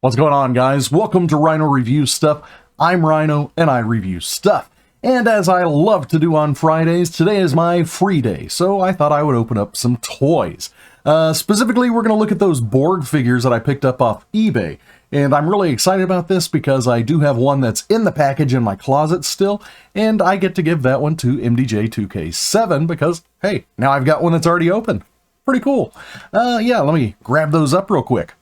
What's going on, guys? Welcome to Rhino Review Stuff. I'm Rhino and I review stuff. And as I love to do on Fridays, today is my free day, so I thought I would open up some toys. Specifically, we're going to look at those Borg figures that I picked up off eBay. And I'm really excited about this because I do have one that's in the package in my closet still, and I get to give that one to MDJ2K7 because, hey, now I've got one that's already open. Pretty cool. Yeah, let me grab those up real quick.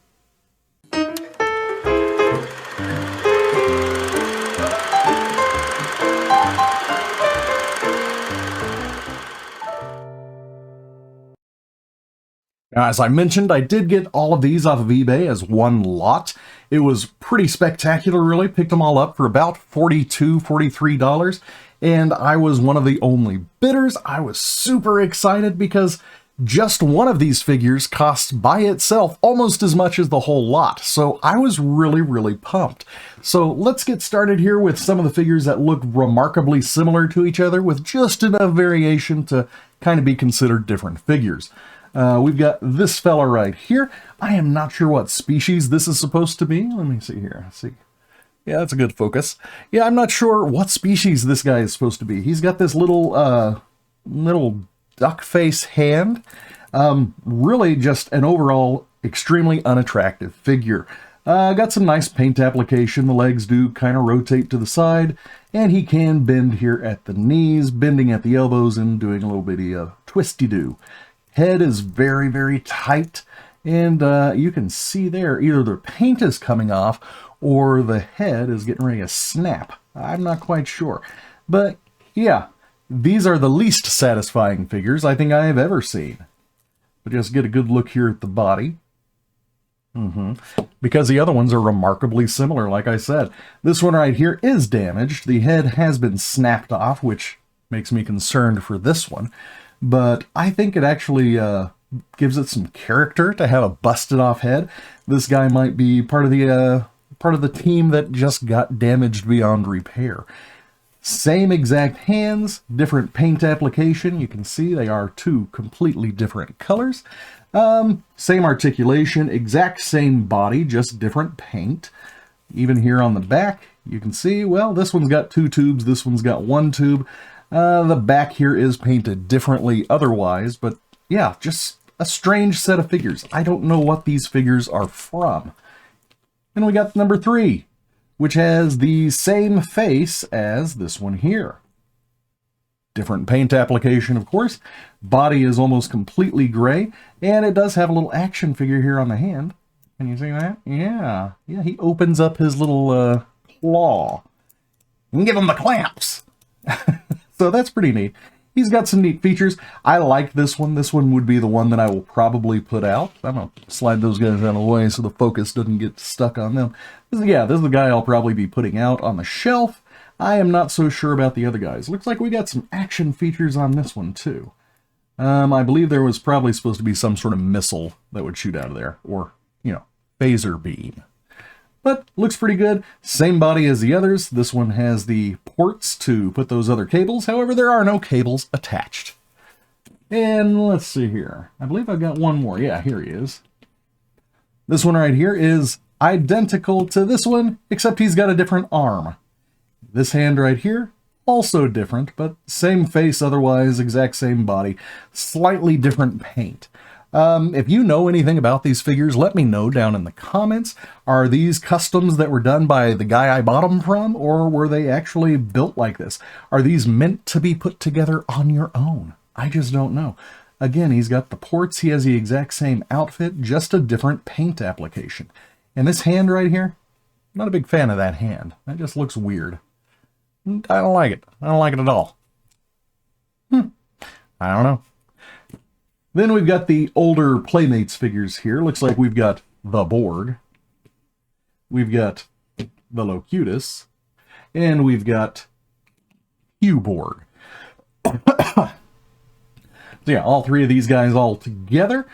Now, as I mentioned, I did get all of these off of eBay as one lot. It was pretty spectacular, really. Picked them all up for about $42, $43, and I was one of the only bidders. I was super excited because just one of these figures costs by itself almost as much as the whole lot, so I was really pumped. So let's get started here with some of the figures that look remarkably similar to each other with just enough variation to kind of be considered different figures. We've got this fella right here. I am not sure what species this is supposed to be. Let me see here. Let's see. Yeah, that's a good focus. Yeah, I'm not sure what species this guy is supposed to be. He's got this little duck face hand. Really just an overall extremely unattractive figure. Got some nice paint application. The legs do kind of rotate to the side, and he can bend here at the knees, bending at the elbows, and doing a little bitty twisty-do. Head is very tight, and you can see there either the paint is coming off or the head is getting ready to snap. I'm not quite sure. But yeah, these are the least satisfying figures I think I have ever seen. But just get a good look here at the body. Because the other ones are remarkably similar, like I said. This one right here is damaged. The head has been snapped off, which makes me concerned for this one. But I think it actually gives it some character to have a busted off head. This guy might be part of the team that just got damaged beyond repair. Same exact hands, different paint application. You can see they are two completely different colors. Same articulation, exact same body, just different paint. Even here on the back, you can see, well, this one's got two tubes, this one's got one tube. The back here is painted differently otherwise, but yeah, just a strange set of figures. I don't know what these figures are from. Then we got number 3, which has the same face as this one here. Different paint application, of course. Body is almost completely gray, and it does have a little action figure here on the hand. Can you see that? Yeah, he opens up his little claw. You can give him the clamps. So that's pretty neat. He's got some neat features. I like this one. This one would be the one that I will probably put out. I'm going to slide those guys out of the way so the focus doesn't get stuck on them. This is the guy I'll probably be putting out on the shelf. I am not so sure about the other guys. Looks like we got some action features on this one too. I believe there was probably supposed to be some sort of missile that would shoot out of there. Or, phaser beam. But looks pretty good. Same body as the others. This one has the ports to put those other cables. However, there are no cables attached. And let's see here. I believe I've got one more. Yeah, here he is. This one right here is identical to this one, except he's got a different arm. This hand right here, also different, but same face otherwise, exact same body, slightly different paint. If you know anything about these figures, let me know down in the comments. Are these customs that were done by the guy I bought them from, or were they actually built like this? Are these meant to be put together on your own? I just don't know. Again, he's got the ports, he has the exact same outfit, just a different paint application. And this hand right here, not a big fan of that hand. That just looks weird. I don't like it. I don't like it at all. I don't know. Then we've got the older Playmates figures here. Looks like we've got the Borg. We've got the Locutus. And we've got Borg. So yeah, all three of these guys all together.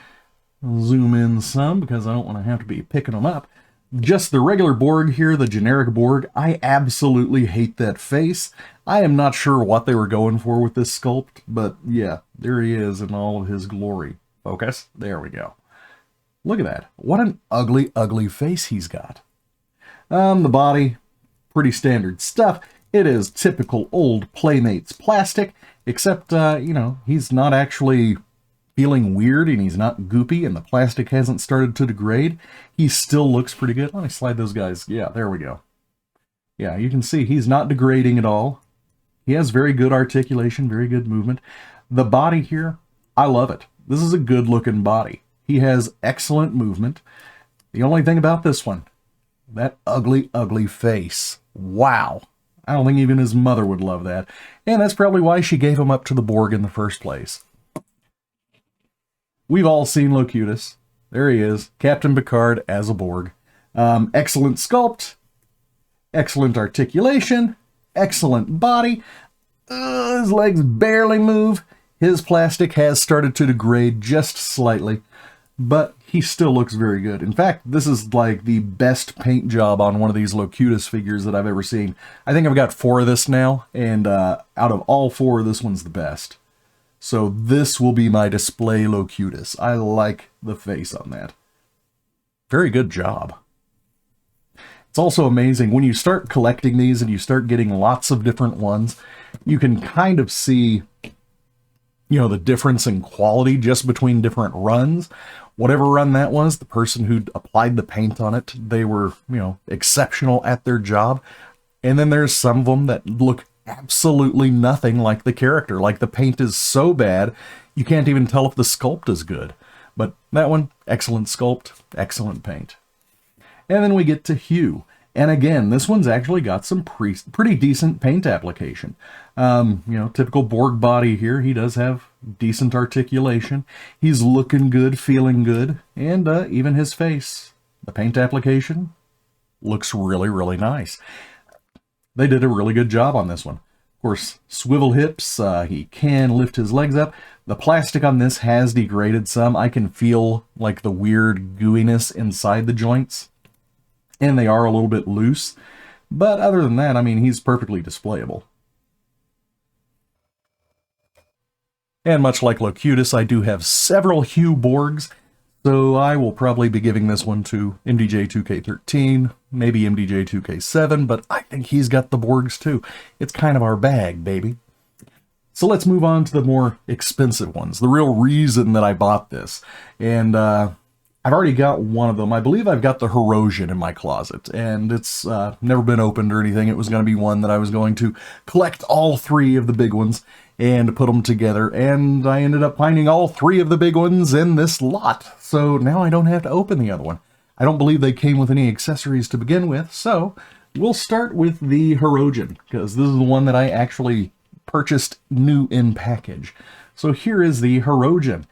I'll zoom in some because I don't want to have to be picking them up. Just the regular Borg here, the generic Borg. I absolutely hate that face. I am not sure what they were going for with this sculpt, but yeah, there he is in all of his glory. Focus. There we go. Look at that. What an ugly, ugly face he's got. The body, pretty standard stuff. It is typical old Playmates plastic, except, you know, he's not actually feeling weird and he's not goopy and the plastic hasn't started to degrade. He still looks pretty good. Let me slide those guys. Yeah, there we go. Yeah, you can see he's not degrading at all. He has very good articulation, very good movement. The body here, I love it. This is a good looking body. He has excellent movement. The only thing about this one, that ugly, ugly face. Wow. I don't think even his mother would love that. And that's probably why she gave him up to the Borg in the first place. We've all seen Locutus. There he is, Captain Picard as a Borg. Excellent sculpt, excellent articulation, excellent body. His legs barely move. His plastic has started to degrade just slightly, but he still looks very good. In fact, this is like the best paint job on one of these Locutus figures that I've ever seen. I think I've got 4 of this now, and out of all 4, this one's the best. So this will be my display Locutus. I like the face on that. Very good job. It's also amazing when you start collecting these and you start getting lots of different ones, you can kind of see, you know, the difference in quality just between different runs. Whatever run that was, the person who applied the paint on it, they were, you know, exceptional at their job. And then there's some of them that look absolutely nothing like the character. Like the paint is so bad, you can't even tell if the sculpt is good. But that one, excellent sculpt, excellent paint. And then we get to Hugh. And again, this one's actually got some pretty decent paint application. You know, typical Borg body here. He does have decent articulation. He's looking good, feeling good. And even his face, the paint application looks really, really nice. They did a really good job on this one. Of course, swivel hips, he can lift his legs up. The plastic on this has degraded some. I can feel like the weird gooiness inside the joints. And they are a little bit loose. But other than that, I mean, he's perfectly displayable. And much like Locutus, I do have several Hugh Borgs. So I will probably be giving this one to MDJ 2K13, maybe MDJ 2K7, but I think he's got the Borgs too. It's kind of our bag, baby. So let's move on to the more expensive ones, the real reason that I bought this. And I've already got one of them. I believe I've got the Heroine in my closet, and it's never been opened or anything. It was going to be one that I was going to collect all 3 of the big ones and put them together, and I ended up finding all 3 of the big ones in this lot. So now I don't have to open the other one. I don't believe they came with any accessories to begin with, so we'll start with the Heroine, because this is the one that I actually purchased new in package. So here is the Heroine.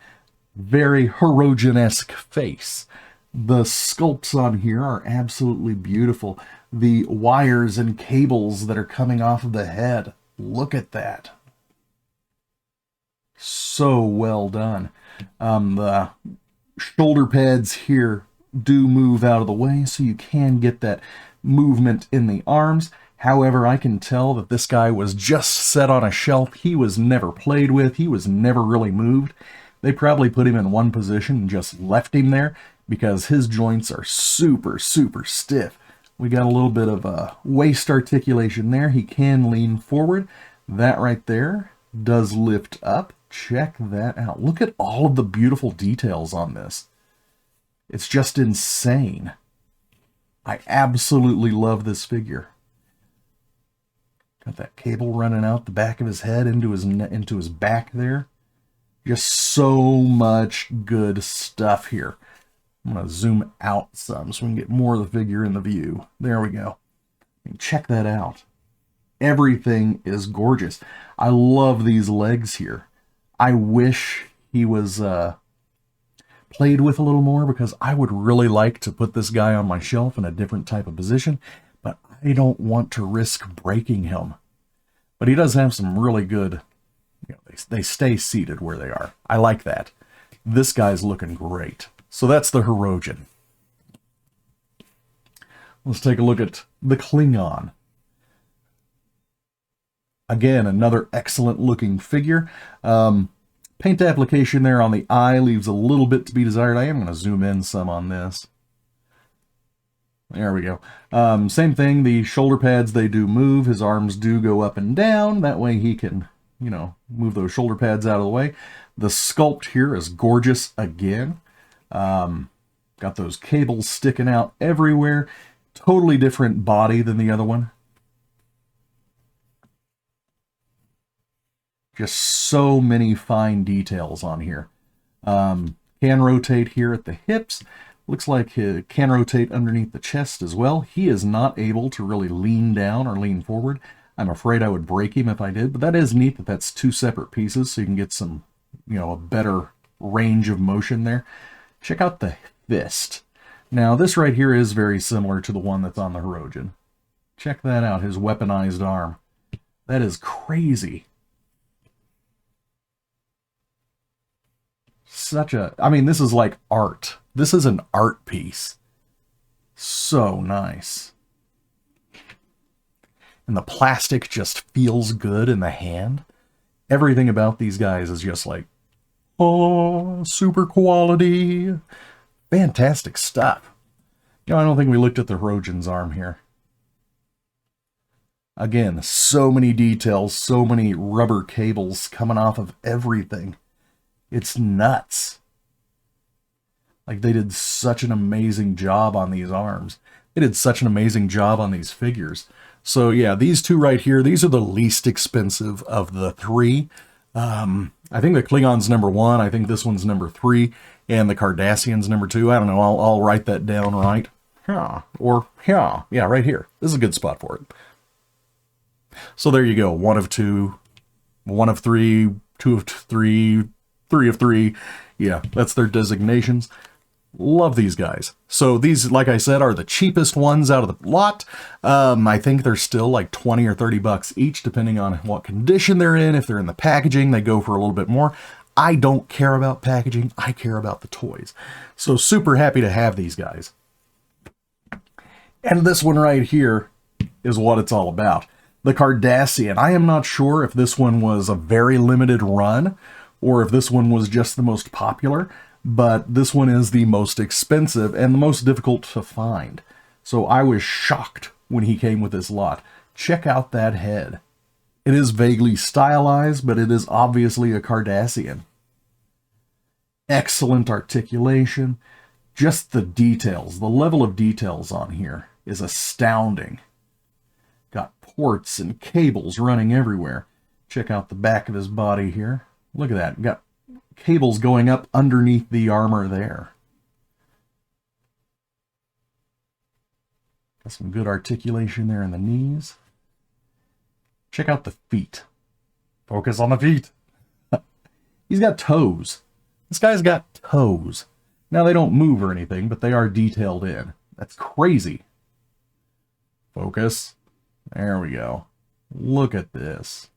Very Heroine-esque face. The sculpts on here are absolutely beautiful. The wires and cables that are coming off of the head. Look at that. So well done. The shoulder pads here do move out of the way, so you can get that movement in the arms. However, I can tell that this guy was just set on a shelf. He was never played with. He was never really moved. They probably put him in one position and just left him there because his joints are super, super stiff. We got a little bit of waist articulation there. He can lean forward. That right there does lift up. Check that out. Look at all of the beautiful details on this. It's just insane. I absolutely love this figure. Got that cable running out the back of his head into his back there. Just so much good stuff here. I'm going to zoom out some so we can get more of the figure in the view. There we go. And check that out. Everything is gorgeous. I love these legs here. I wish he was played with a little more, because I would really like to put this guy on my shelf in a different type of position, but I don't want to risk breaking him. But he does have some really good, you know, they stay seated where they are. I like that. This guy's looking great. So that's the Heroine. Let's take a look at the Klingon. Again, another excellent looking figure. Paint application there on the eye leaves a little bit to be desired. I am going to zoom in some on this. There we go. Same thing, the shoulder pads, they do move. His arms do go up and down. That way he can, you know, move those shoulder pads out of the way. The sculpt here is gorgeous again. Got those cables sticking out everywhere. Totally different body than the other one. Just so many fine details on here. Can rotate here at the hips. Looks like he can rotate underneath the chest as well. He is not able to really lean down or lean forward. I'm afraid I would break him if I did, but that is neat that that's two separate pieces, so you can get some, you know, a better range of motion there. Check out the fist. Now, this right here is very similar to the one that's on the Heroine. Check that out, his weaponized arm. That is crazy. I mean, this is like art. This is an art piece. So nice. And the plastic just feels good in the hand. Everything about these guys is just like, oh, super quality. Fantastic stuff. You know, I don't think we looked at the Heroine's arm here. Again, so many details, so many rubber cables coming off of everything. It's nuts. Like, they did such an amazing job on these arms. They did such an amazing job on these figures. So yeah, these two right here, these are the least expensive of the three. I think the Klingon's number 1. I think this one's number 3. And the Kardashian's number 2. I don't know. I'll write that down right. Yeah. Or, yeah. Yeah, right here. This is a good spot for it. So there you go. 1 of 2. 1 of 3. 2 of 3. 3 of 3. Yeah, that's their designations. Love these guys. So these, like I said, are the cheapest ones out of the lot. I think they're still like 20 or 30 bucks each, depending on what condition they're in. If they're in the packaging, they go for a little bit more. I don't care about packaging. I care about the toys. So super happy to have these guys. And this one right here is what it's all about. The Kardashian. I am not sure if this one was a very limited run or if this one was just the most popular, but this one is the most expensive and the most difficult to find. So I was shocked when he came with this lot. Check out that head. It is vaguely stylized, but it is obviously a Kardashian. Excellent articulation. Just the details, the level of details on here is astounding. Got ports and cables running everywhere. Check out the back of his body here. Look at that. Got cables going up underneath the armor there. Got some good articulation there in the knees. Check out the feet. Focus on the feet. He's got toes. This guy's got toes. Now, they don't move or anything, but they are detailed in. That's crazy. Focus. There we go. Look at this.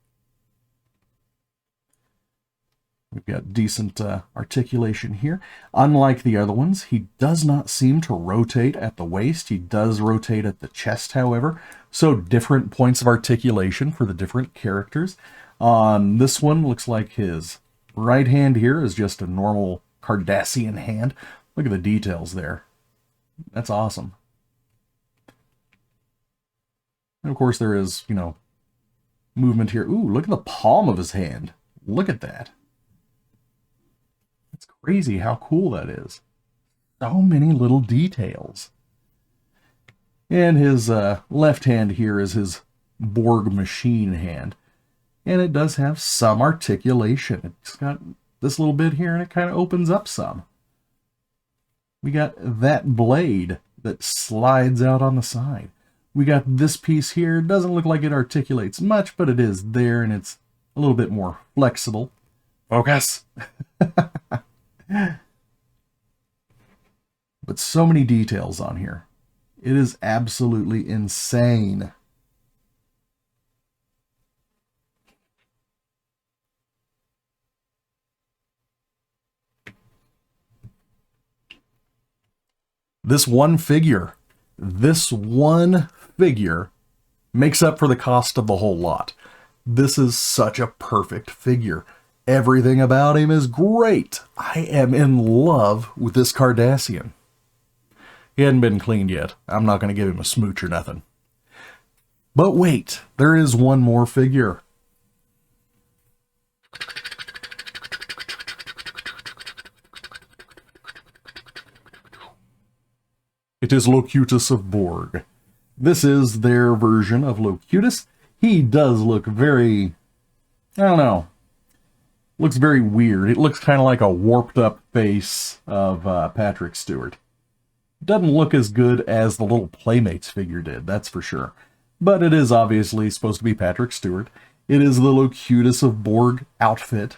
We've got decent articulation here. Unlike the other ones, he does not seem to rotate at the waist. He does rotate at the chest, however. So different points of articulation for the different characters. On this one, looks like his right hand here is just a normal Kardashian hand. Look at the details there. That's awesome. And of course there is, you know, movement here. Ooh, look at the palm of his hand. Look at that. It's crazy how cool that is. So many little details. And his left hand here is his Borg machine hand. And it does have some articulation. It's got this little bit here and it kind of opens up some. We got that blade that slides out on the side. We got this piece here. It doesn't look like it articulates much, but it is there and it's a little bit more flexible. Focus! But so many details on here. It is absolutely insane. This one figure makes up for the cost of the whole lot. This is such a perfect figure. Everything about him is great. I am in love with this Kardashian. He hadn't been cleaned yet. I'm not going to give him a smooch or nothing. But wait, there is one more figure. It is Locutus of Borg. This is their version of Locutus. He does look very, I don't know, looks very weird. It looks kind of like a warped up face of Patrick Stewart. Doesn't look as good as the little Playmates figure did, that's for sure. But it is obviously supposed to be Patrick Stewart. It is the Locutus of Borg outfit.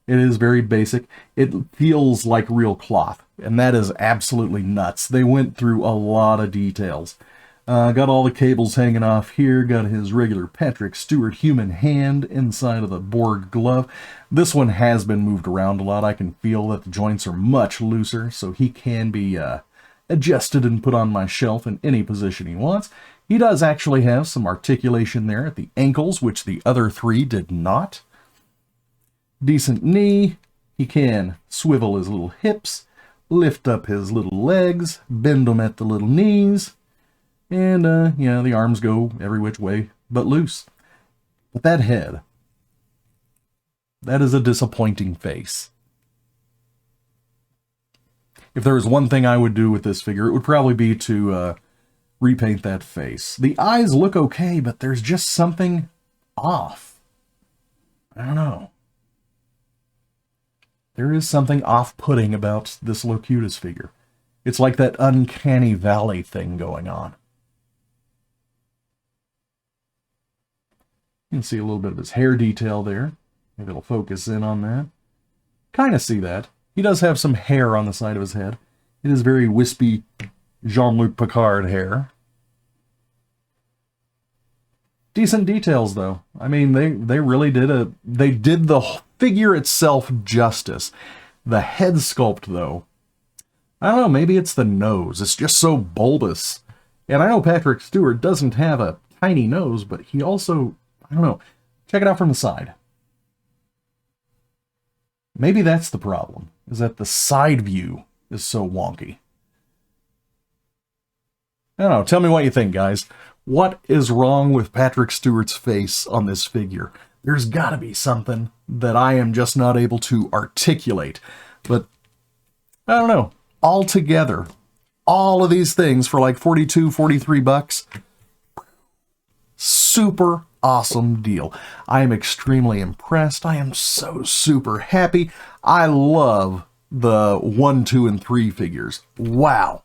It is very basic. It feels like real cloth, and that is absolutely nuts. They went through a lot of details. Got all the cables hanging off here, got his regular Patrick Stewart human hand inside of the Borg glove. This one has been moved around a lot. I can feel that the joints are much looser, so he can be adjusted and put on my shelf in any position he wants. He does actually have some articulation there at the ankles, which the other three did not. Decent knee. He can swivel his little hips, lift up his little legs, bend them at the little knees, and, yeah, the arms go every which way but loose. But that head, that is a disappointing face. If there was one thing I would do with this figure, it would probably be to repaint that face. The eyes look okay, but there's just something off. I don't know. There is something off-putting about this Locutus figure. It's like that uncanny valley thing going on. You can see a little bit of his hair detail there. Maybe it'll focus in on that. Kind of see that. He does have some hair on the side of his head. It is very wispy Jean-Luc Picard hair. Decent details, though. I mean, they really did they did the figure itself justice. The head sculpt, though, I don't know, maybe it's the nose. It's just so bulbous. And I know Patrick Stewart doesn't have a tiny nose, but he also, I don't know, check it out from the side. Maybe that's the problem, is that the side view is so wonky. I don't know, tell me what you think, guys. What is wrong with Patrick Stewart's face on this figure? There's got to be something that I am just not able to articulate. But, I don't know. Altogether, all of these things for like 42, 43 bucks. Super awesome deal. I am extremely impressed. I am so super happy. I love the 1, 2, and 3 figures. Wow.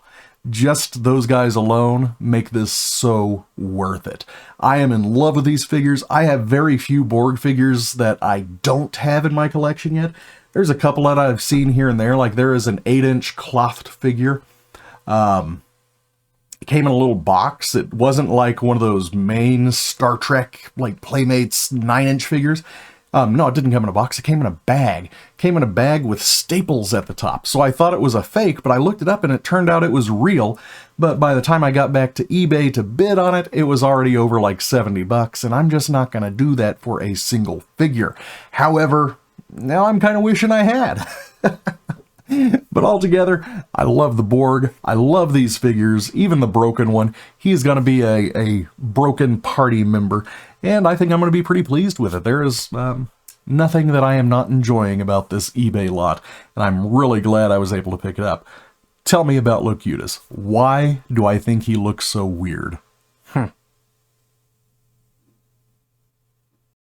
Just those guys alone make this so worth it. I am in love with these figures. I have very few Borg figures that I don't have in my collection yet. There's a couple that I've seen here and there, like there is an 8-inch clothed figure. It came in a little box. It wasn't like one of those main Star Trek, like Playmates 9-inch figures. No, it didn't come in a box. It came in a bag. It came in a bag with staples at the top. So I thought it was a fake, but I looked it up and it turned out it was real. But by the time I got back to eBay to bid on it, it was already over like 70 bucks. And I'm just not going to do that for a single figure. However, now I'm kind of wishing I had. But altogether, I love the Borg. I love these figures. Even the broken one. He's going to be a broken party member. And I think I'm going to be pretty pleased with it. There is nothing that I am not enjoying about this eBay lot. And I'm really glad I was able to pick it up. Tell me about Locutus. Why do I think he looks so weird?